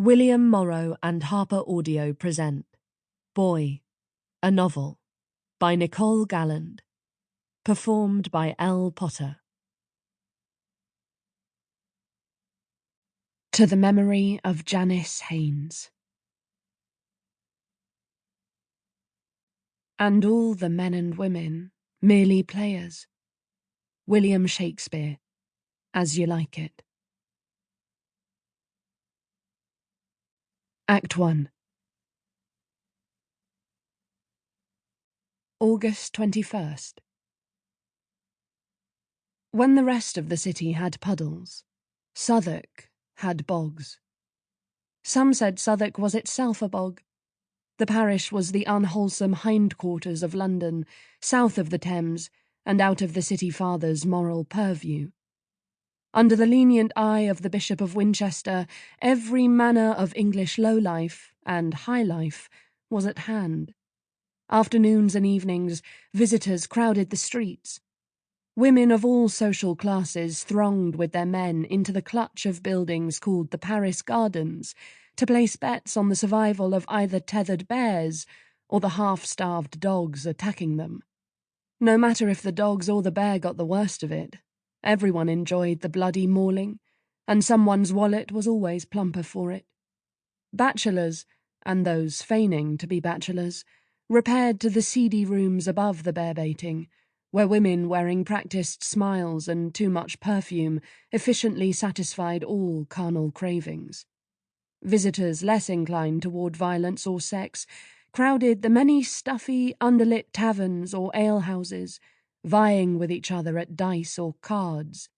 William Morrow and HarperAudio present Boy, a Novel by Nicole Galland, performed by Ell Potter. To the memory of Janice Haynes. And all the men and women, merely players. William Shakespeare, As You Like It. Act 1. August 21st. When the rest of the city had puddles, Southwark had bogs. Some said Southwark was itself a bog. The parish was the unwholesome hindquarters of London, south of the Thames, and out of the city father's moral purview. Under the lenient eye of the Bishop of Winchester, every manner of English low life and high life was at hand. Afternoons and evenings, visitors crowded the streets. Women of all social classes thronged with their men into the clutch of buildings called the Paris Gardens to place bets on the survival of either tethered bears or the half-starved dogs attacking them. No matter if the dogs or the bear got the worst of it, everyone enjoyed the bloody mauling, and someone's wallet was always plumper for it. Bachelors, and those feigning to be bachelors, repaired to the seedy rooms above the bear-baiting, where women wearing practised smiles and too much perfume efficiently satisfied all carnal cravings. Visitors less inclined toward violence or sex crowded the many stuffy, underlit taverns or alehouses, vying with each other at dice or cards.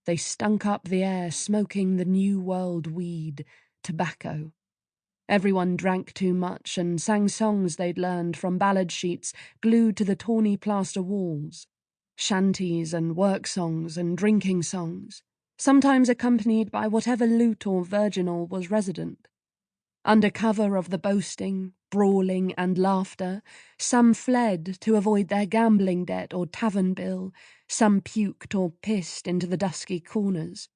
They stunk up the air smoking the New World weed, tobacco. Everyone drank too much and sang songs they'd learned from ballad sheets glued to the tawny plaster walls, shanties and work songs and drinking songs, sometimes accompanied by whatever lute or virginal was resident. Under cover of the boasting, brawling and laughter, some fled to avoid their gambling debt or tavern bill, some puked or pissed into the dusky corners.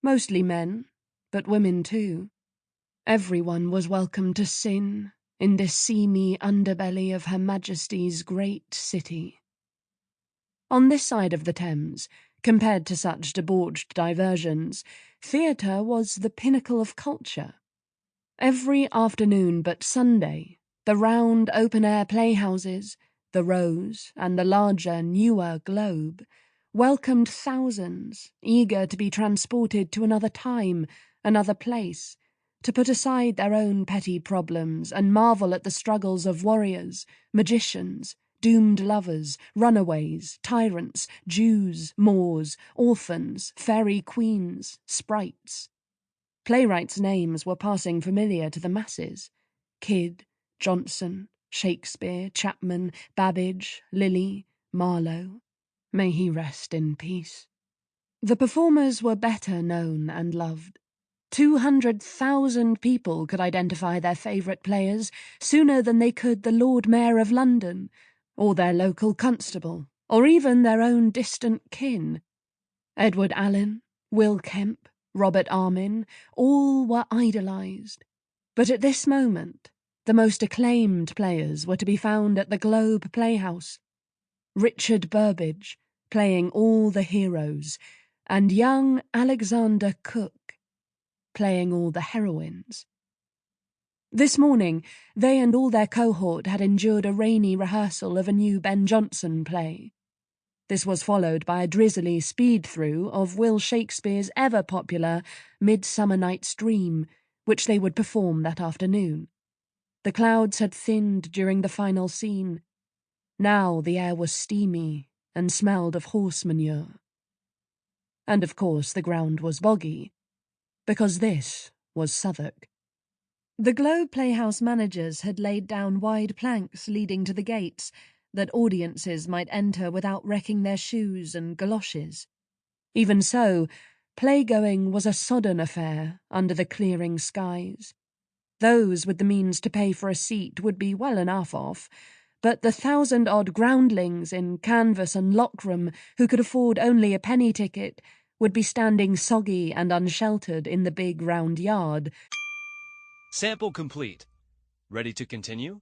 Mostly men, but women too. Everyone was welcome to sin in this seamy underbelly of Her Majesty's great city. On this side of the Thames, compared to such debauched diversions, theatre was the pinnacle of culture. Every afternoon but Sunday, the round open-air playhouses, the Rose and the larger, newer Globe, welcomed thousands, eager to be transported to another time, another place, to put aside their own petty problems and marvel at the struggles of warriors, magicians, doomed lovers, runaways, tyrants, Jews, Moors, orphans, fairy queens, sprites. Playwrights' names were passing familiar to the masses. Kidd, Johnson, Shakespeare, Chapman, Babbage, Lilly, Marlowe. May he rest in peace. The performers were better known and loved. 200,000 people could identify their favourite players sooner than they could the Lord Mayor of London, or their local constable, or even their own distant kin. Edward Allen, Will Kemp, Robert Armin, all were idolised. But at this moment, the most acclaimed players were to be found at the Globe Playhouse. Richard Burbage, playing all the heroes, and young Alexander Cooke, playing all the heroines. This morning, they and all their cohort had endured a rainy rehearsal of a new Ben Jonson play. This was followed by a drizzly speed-through of Will Shakespeare's ever-popular Midsummer Night's Dream, which they would perform that afternoon. The clouds had thinned during the final scene. Now the air was steamy and smelled of horse manure. And of course the ground was boggy, because this was Southwark. The Globe Playhouse managers had laid down wide planks leading to the gates that audiences might enter without wrecking their shoes and galoshes. Even so, playgoing was a sodden affair under the clearing skies. Those with the means to pay for a seat would be well enough off, but the 1,000-odd groundlings in canvas and lockroom who could afford only a penny ticket would be standing soggy and unsheltered in the big round yard, Sample complete. Ready to continue?